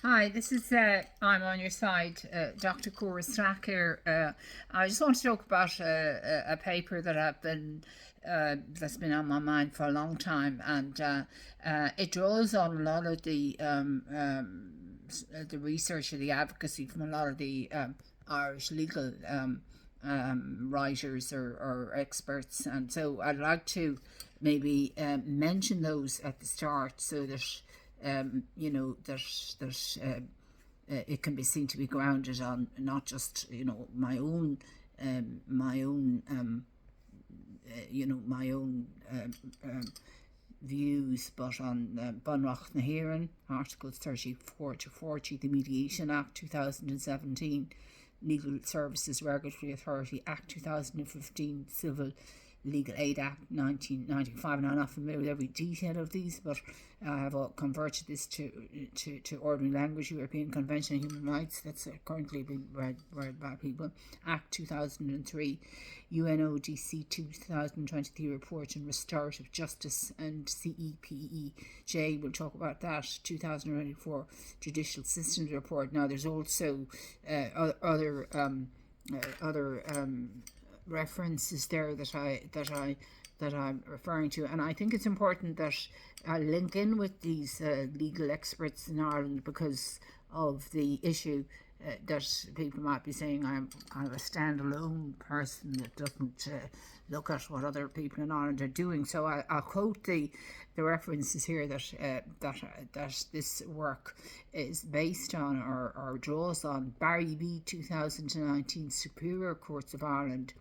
Hi, this is I'm on your side, Dr. Cora Strack here. I just want to talk about a paper that I've been that's been on my mind for a long time, and it draws on a lot of the research or the advocacy from a lot of the Irish legal writers or experts, and so I'd like to maybe mention those at the start so that it can be seen to be grounded on not just my own my own views, but on Bunrach na HÉireann, Articles 34 to 40, the Mediation Act 2017, Legal Services Regulatory Authority Act 2015, Civil Legal Aid Act 1995. Now, I'm not familiar with every detail of these, but I have converted this to ordinary language. European Convention on Human Rights, that's currently being read by people. Act 2003, UNODC 2023 report on restorative justice, and CEPEJ, we'll talk about that, 2024 judicial systems report. Now, there's also other references there that I'm referring to, and I think it's important that I link in with these legal experts in Ireland because of the issue that people might be saying I'm kind of a standalone person that doesn't look at what other people in Ireland are doing. So I'll quote the references here that this work is based on or draws on: Barry B. 2019 Superior Courts of Ireland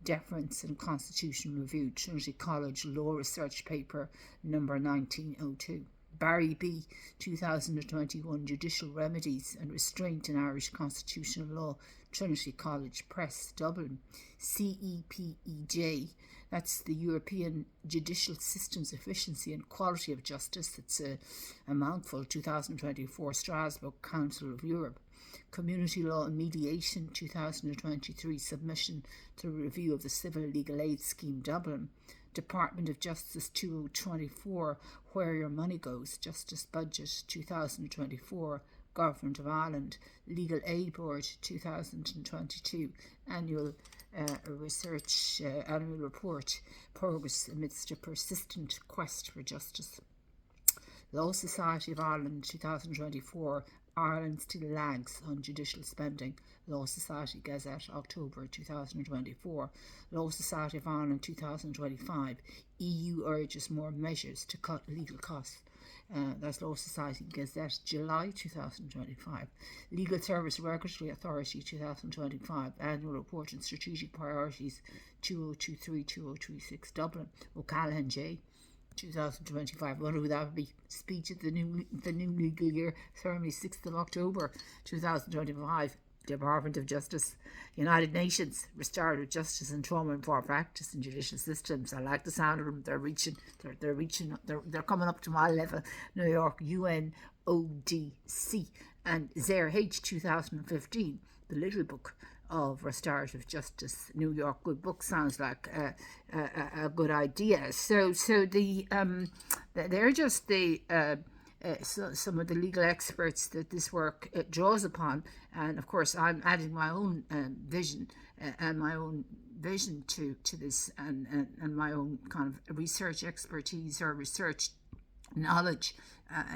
Deference and Constitutional Review, Trinity College Law Research Paper number 1902. Barry B. 2021 Judicial Remedies and Restraint in Irish Constitutional Law, Trinity College Press, Dublin. CEPEJ, that's the European Judicial Systems Efficiency and Quality of Justice. It's a mouthful. 2024 Strasbourg Council of Europe. Community Law and Mediation 2023 Submission to a Review of the Civil Legal Aid Scheme, Dublin. Department of Justice 2024 Where Your Money Goes, Justice Budget 2024, Government of Ireland. Legal Aid Board 2022 Annual Research Annual Report, Progress Amidst a Persistent Quest for Justice. Law Society of Ireland 2024 Ireland Still Lags on Judicial Spending, Law Society Gazette, October 2024. Law Society of Ireland 2025 EU urges more measures to cut legal costs. That's Law Society Gazette, July 2025. Legal Service Regulatory Authority 2025 Annual Report on Strategic Priorities 2023-2036, Dublin. O'Callaghan J. 2025. I wonder who that would be. Speech at the new legal year, ceremony 6th of October 2025. Department of Justice, United Nations, Restorative Justice and Trauma Informed Practice in Judicial Systems. I like the sound of them. They're coming up to my level. New York, UNODC, and ZERH 2015, the Little Book of Restorative Justice, New York. Good book. Sounds like a good idea. So they're just the some of the legal experts that this work draws upon, and of course I'm adding my own vision and my own vision to this, and my own kind of research expertise or research knowledge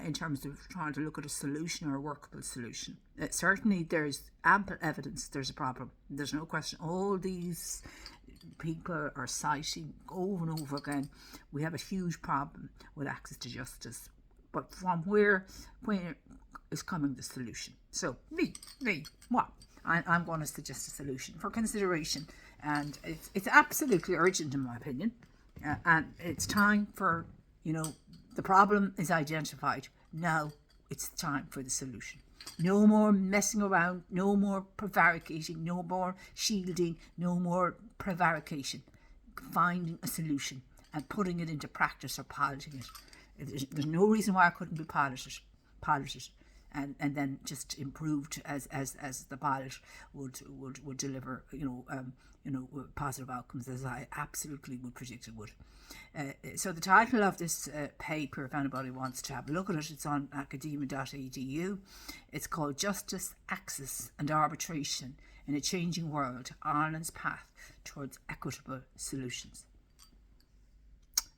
in terms of trying to look at a solution or a workable solution. Certainly there's ample evidence there's a problem. There's no question. All these people are citing over and over again, we have a huge problem with access to justice. But from where is coming the solution? So what? I'm going to suggest a solution for consideration, and it's absolutely urgent in my opinion, and it's time for, the problem is identified. Now it's time for the solution. No more messing around, no more prevaricating, no more shielding, no more prevarication. Finding a solution and putting it into practice or piloting it. There's no reason why I couldn't be piloted. and then just improved as the pilot would deliver, positive outcomes, as I absolutely would predict it would. So the title of this paper, if anybody wants to have a look at it, it's on academia.edu. It's called Justice, Access and Arbitration in a Changing World, Ireland's Path Towards Equitable Solutions.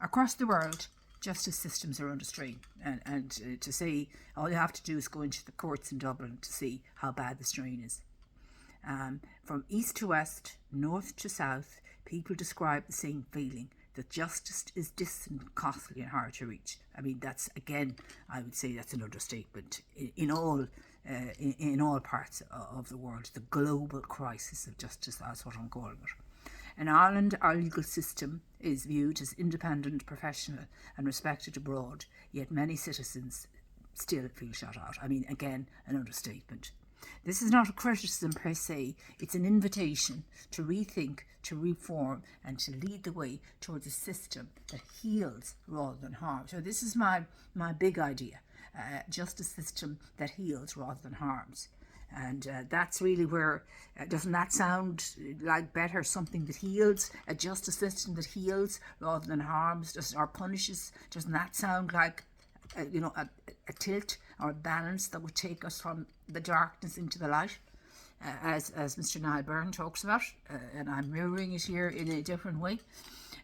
Across the world, justice systems are under strain, and to see, all you have to do is go into the courts in Dublin to see how bad the strain is. From east to west, north to south, people describe the same feeling, that justice is distant, costly and hard to reach. I mean, that's, again, I would say that's an understatement. In all parts of the world, the global crisis of justice, that's what I'm calling it. In Ireland, our legal system is viewed as independent, professional and respected abroad, yet many citizens still feel shut out. I mean, again, an understatement. This is not a criticism per se, it's an invitation to rethink, to reform and to lead the way towards a system that heals rather than harms. So this is my big idea, justice system that heals rather than harms. And that's really where, doesn't that sound like better, something that heals, a justice system that heals rather than harms or punishes? Doesn't that sound like a tilt or a balance that would take us from the darkness into the light, as Mr. Niall Byrne talks about, and I'm mirroring it here in a different way.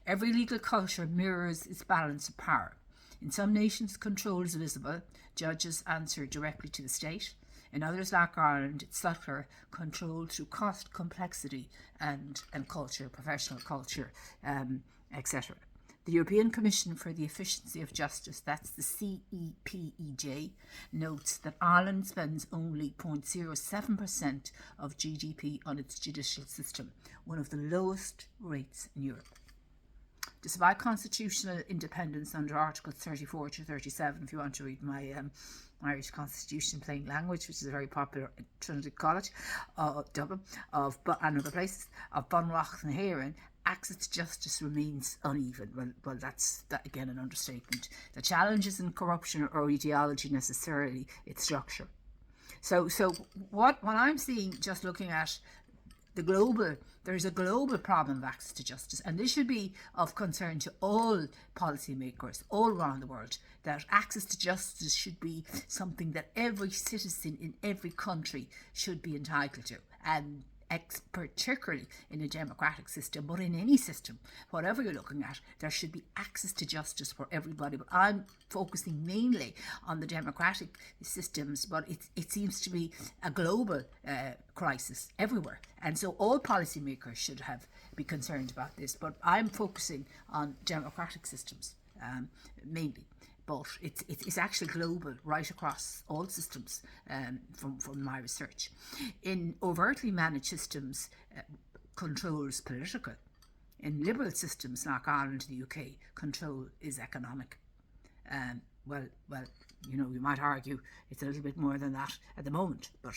Every legal culture mirrors its balance of power. In some nations, control is visible. Judges answer directly to the state. In others, like Ireland, it's subtler, controlled through cost, complexity and culture, professional culture, etc. The European Commission for the Efficiency of Justice, that's the CEPEJ, notes that Ireland spends only 0.07% of GDP on its judicial system, one of the lowest rates in Europe. Despite constitutional independence under Articles 34 to 37, if you want to read my Irish Constitution plain language, which is very popular at Trinity College, Dublin, and other places, of Bunrach and Héireann, access to justice remains uneven. Well, that's again an understatement. The challenge isn't corruption or ideology necessarily, it's structure. So what I'm seeing, just looking at there's a global problem of access to justice, and this should be of concern to all policymakers all around the world, that access to justice should be something that every citizen in every country should be entitled to, and particularly in a democratic system, but in any system, whatever you're looking at, there should be access to justice for everybody. But I'm focusing mainly on the democratic systems, but it seems to be a global crisis everywhere, and so all policymakers should be concerned about this. But I'm focusing on democratic systems mainly. But it's actually global, right across all systems, from my research. In overtly managed systems, control is political. In liberal systems like Ireland and the UK, control is economic. Well, you might argue it's a little bit more than that at the moment, but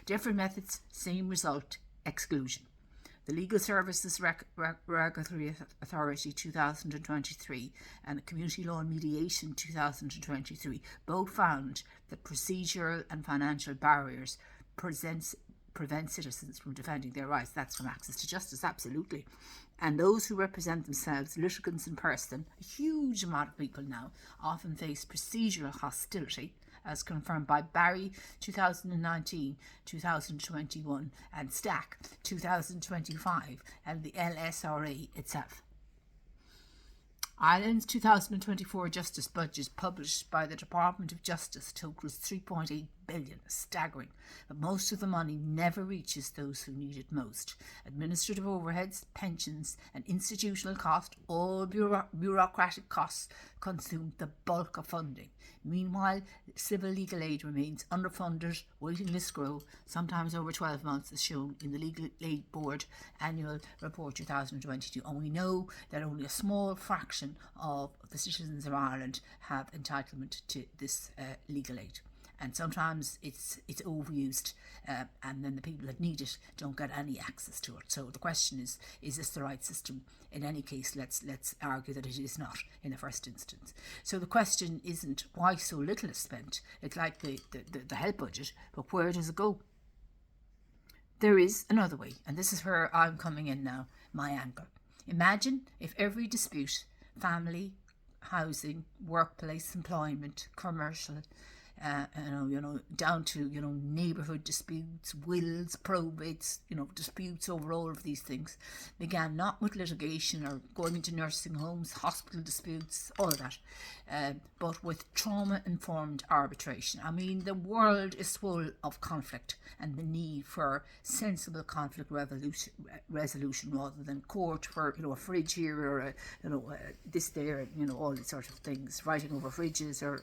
different methods, same result, exclusion. The Legal Services Regulatory Authority 2023 and the Community Law and Mediation 2023 both found that procedural and financial barriers prevent citizens from defending their rights. That's from access to justice, absolutely. And those who represent themselves, litigants in person, a huge amount of people now, often face procedural hostility, as confirmed by Barry 2019, 2021 and Stack 2025 and the LSRA itself. Ireland's 2024 justice budget published by the Department of Justice totals 3.8 billion, staggering, but most of the money never reaches those who need it most. Administrative overheads, pensions and institutional costs, all bureaucratic costs, consume the bulk of funding. Meanwhile, civil legal aid remains underfunded, waiting lists grow, sometimes over 12 months, as shown in the Legal Aid Board Annual Report 2022. And we know that only a small fraction of the citizens of Ireland have entitlement to this legal aid. and sometimes it's overused, and then the people that need it don't get any access to it. So the question is this the right system? In any case, let's argue that it is not in the first instance. So the question isn't why so little is spent. It's like the health budget, but where does it go? There is another way, and this is where I'm coming in now, my angle. Imagine if every dispute, family, housing, workplace, employment, commercial, down to, neighbourhood disputes, wills, probates, disputes over all of these things, began not with litigation or going into nursing homes, hospital disputes, all of that, but with trauma-informed arbitration. I mean, the world is full of conflict and the need for sensible conflict resolution rather than court for, a fridge here or, this there, all these sort of things, fighting over fridges or,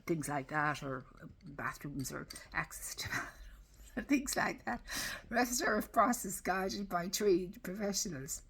things like that, or bathrooms or access to things like that. Restorative process guided by trained professionals.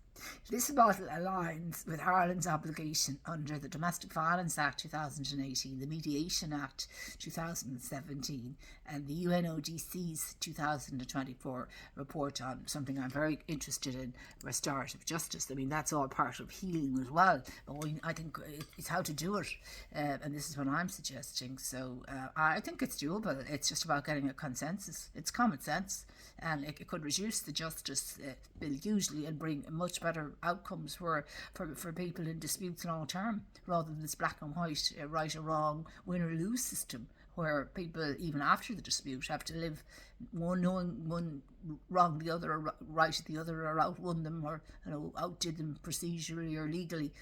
This model aligns with Ireland's obligation under the Domestic Violence Act 2018, the Mediation Act 2017, and the UNODC's 2024 report on something I'm very interested in, restorative justice. I mean, that's all part of healing as well, but I think it's how to do it, and this is what I'm suggesting. So I think it's doable. It's just about getting a consensus. It's common sense, and it could reduce the justice bill hugely and bring much better outcomes for people in disputes long term, rather than this black and white, right or wrong, win or lose system, where people, even after the dispute, have to live one knowing one wronged the other, or right the other, or outwon them, or outdid them procedurally or legally.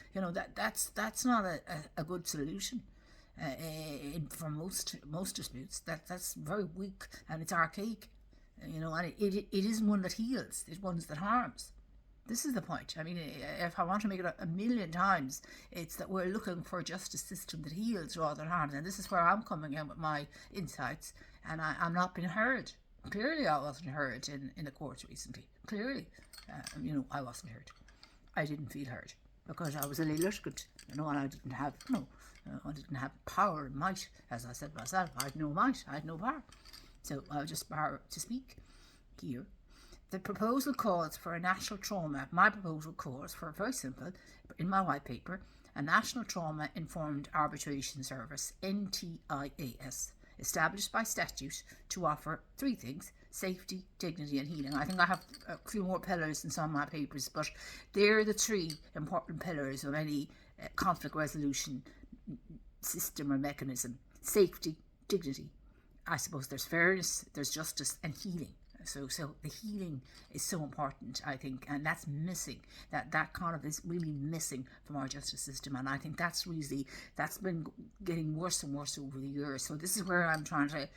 That's not a good solution. For most disputes, that's very weak and it's archaic. And it isn't one that heals, it's one that harms. This is the point. I mean, if I want to make it a million times, it's that we're looking for a justice system that heals rather than harms. And this is where I'm coming in with my insights. And I'm not being heard. Clearly, I wasn't heard in the courts recently. Clearly, I wasn't heard. I didn't feel heard because I was a little litigant, and I didn't have, I didn't have power and might. As I said myself, I had no might, I had no power. So I was just power to speak here. The proposal calls for a national trauma. My proposal calls for, very simple, in my white paper, a National Trauma Informed Arbitration Service, NTIAS, established by statute to offer three things: safety, dignity and healing. I think I have a few more pillars in some of my papers, but they're the three important pillars of any conflict resolution system or mechanism. Safety, dignity. I suppose there's fairness, there's justice and healing. So the healing is so important, I think, and that's missing. That kind of is really missing from our justice system, and I think that's been getting worse and worse over the years. So this is where I'm trying to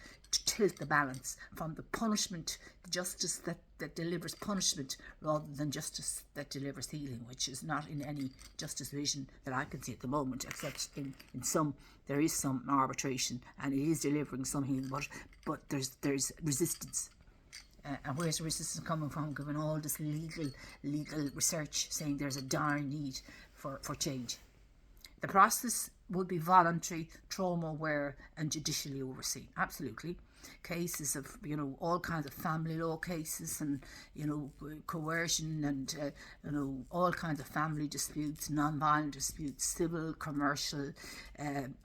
tilt the balance from the punishment, the justice that delivers punishment, rather than justice that delivers healing, which is not in any justice vision that I can see at the moment, except in some. There is some arbitration and it is delivering some healing, but there's resistance. And where's the resistance coming from, given all this legal research saying there's a dire need for change? The process would be voluntary, trauma-aware and judicially overseen. Absolutely. Cases of, all kinds of family law cases and, coercion and, all kinds of family disputes, non-violent disputes, civil, commercial,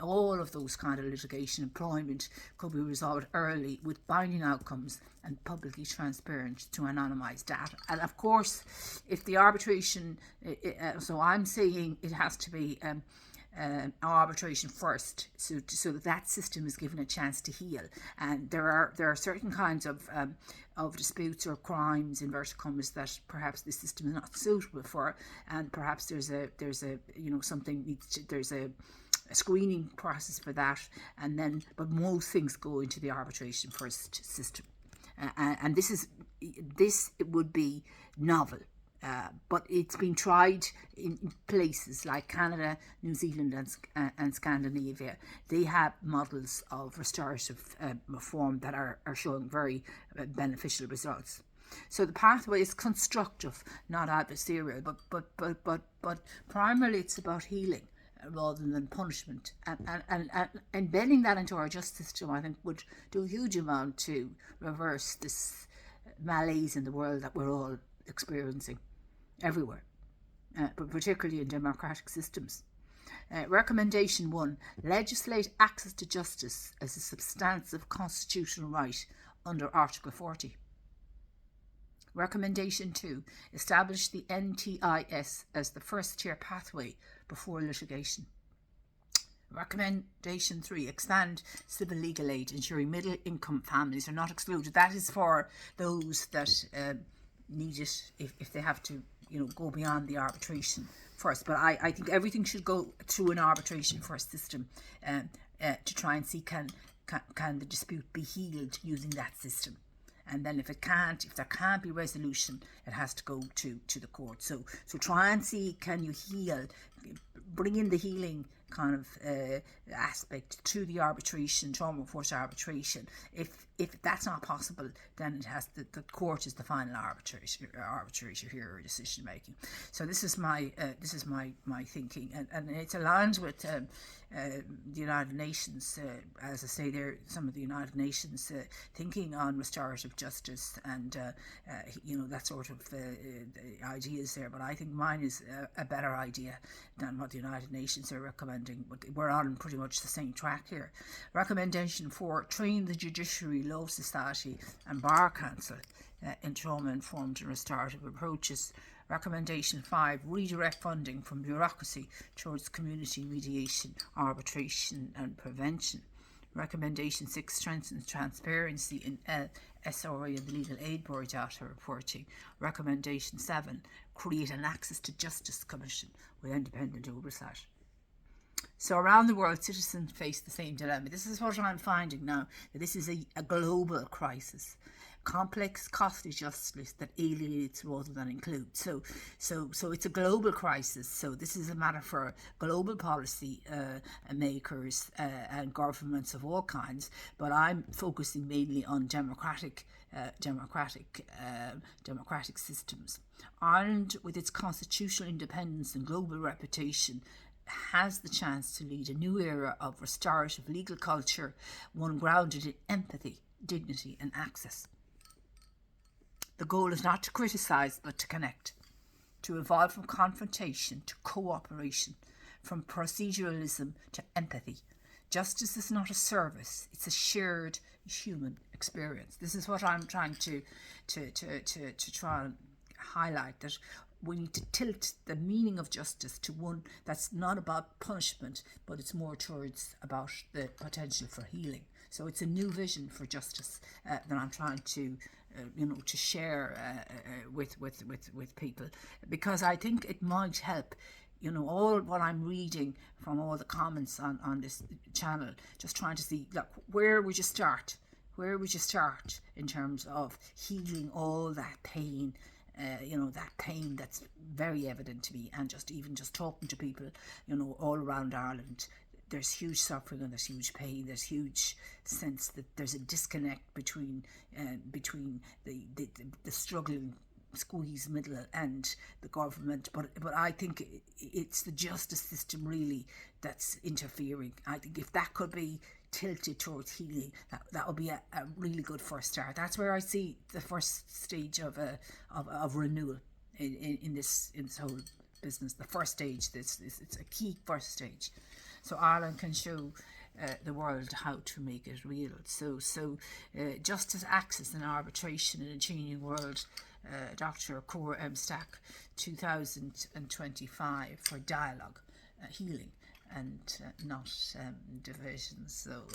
all of those kind of litigation, employment could be resolved early with binding outcomes and publicly transparent to anonymised data. And of course, if the arbitration, so I'm saying it has to be arbitration first, so that system is given a chance to heal. And there are certain kinds of disputes or crimes, inverted commas, that perhaps the system is not suitable for, and perhaps there's a screening process for that, and then but most things go into the arbitration first system, and this would be novel. But it's been tried in places like Canada, New Zealand and Scandinavia. They have models of restorative reform that are showing very beneficial results. So the pathway is constructive, not adversarial, but primarily it's about healing rather than punishment. And embedding that into our justice system, I think, would do a huge amount to reverse this malaise in the world that we're all experiencing everywhere, but particularly in democratic systems. Recommendation 1. Legislate access to justice as a substantive constitutional right under Article 40. Recommendation 2. Establish the NTIS as the first tier pathway before litigation. Recommendation 3. Expand civil legal aid, ensuring middle income families are not excluded. That is for those that need it if they have to, go beyond the arbitration first. But I think everything should go through an arbitration first system to try and see can the dispute be healed using that system. And then if there can't be resolution, it has to go to the court. So try and see, can you heal, bring in the healing kind of aspect to the arbitration, trauma force arbitration. If that's not possible, then it has the court is the final arbitrator here, or decision making. So this is my thinking, and it's aligned with the United Nations. As I say, there some of the United Nations thinking on restorative justice and that sort of ideas there. But I think mine is a better idea than what the United Nations are recommending. But we're on pretty much the same track here. Recommendation 4: train the judiciary, Law Society and Bar Council in trauma-informed and restorative approaches. Recommendation 5: redirect funding from bureaucracy towards community mediation, arbitration and prevention. Recommendation 6: strengthen transparency in SRA and the Legal Aid Board data reporting. Recommendation 7: create an Access to Justice Commission with independent oversight. So around the world, citizens face the same dilemma. This is what I'm finding now, that this is a global crisis. Complex, costly justice that alienates rather than includes. So it's a global crisis. So this is a matter for global policy makers and governments of all kinds. But I'm focusing mainly on democratic systems. Ireland, with its constitutional independence and global reputation, has the chance to lead a new era of restorative legal culture, one grounded in empathy, dignity and access. The goal is not to criticise but to connect, to evolve from confrontation to cooperation, from proceduralism to empathy. Justice is not a service, it's a shared human experience. This is what I'm trying to try and highlight, that we need to tilt the meaning of justice to one that's not about punishment, but it's more towards about the potential for healing. So it's a new vision for justice that I'm trying to share with people, because I think it might help. All what I'm reading from all the comments on this channel, just trying to see, look, where would you start? Where would you start in terms of healing all that pain? That pain that's very evident to me, and just talking to people, all around Ireland, there's huge suffering and there's huge pain. There's huge sense that there's a disconnect between the struggling squeeze middle and the government. But I think it's the justice system really that's interfering. I think if that could be tilted towards healing, that would be a really good first start. That's where I see the first stage of renewal in this whole business. The first stage, it's a key first stage. So Ireland can show the world how to make it real. So justice, access and arbitration in a changing world. Dr. Cora M. Stack, 2025, for dialogue, healing and not division. So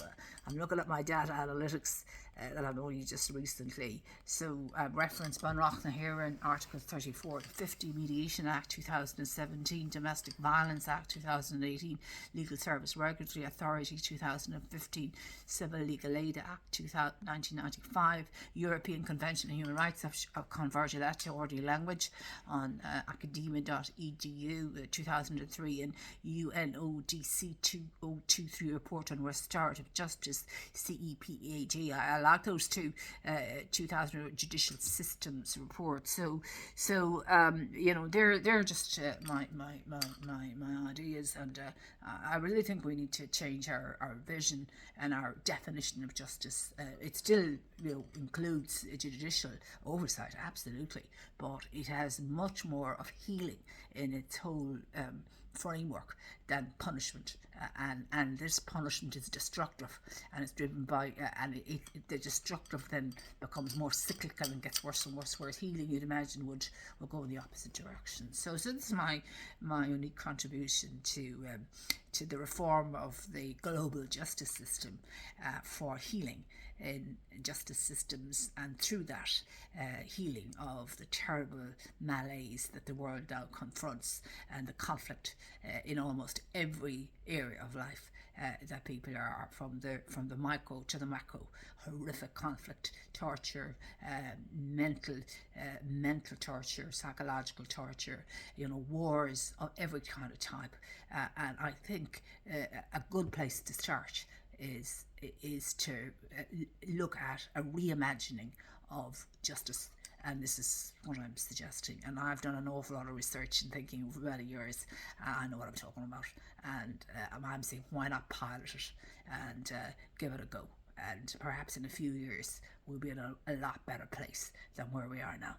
I'm looking at my data analytics that I've only just recently. So reference Banrachna here in Article 34, the 50 Mediation Act 2017, Domestic Violence Act 2018, Legal Service Regulatory Authority 2015, Civil Legal Aid Act 1995, European Convention on Human Rights. I've converted that to ordinary language on academia.edu 2003, and UNODC 2023 report on restorative justice, CEPAJIL like those two 2000 judicial systems reports. So they're just my ideas, and I really think we need to change our vision and our definition of justice. It still includes judicial oversight, absolutely, but it has much more of healing in its whole framework than punishment, and this punishment is destructive, and it's driven by the destructive then becomes more cyclical and gets worse and worse, whereas healing, you'd imagine, would go in the opposite direction. So this is my unique contribution to the reform of the global justice system for healing in justice systems, and through that healing of the terrible malaise that the world now confronts, and the conflict in almost every area of life that people are, from the micro to the macro. Horrific conflict, torture, mental torture, psychological torture, wars of every kind of type, and I think a good place to start is to look at a reimagining of justice. And this is what I'm suggesting. And I've done an awful lot of research and thinking over many years. I know what I'm talking about. And I'm saying, why not pilot it and give it a go? And perhaps in a few years, we'll be in a lot better place than where we are now.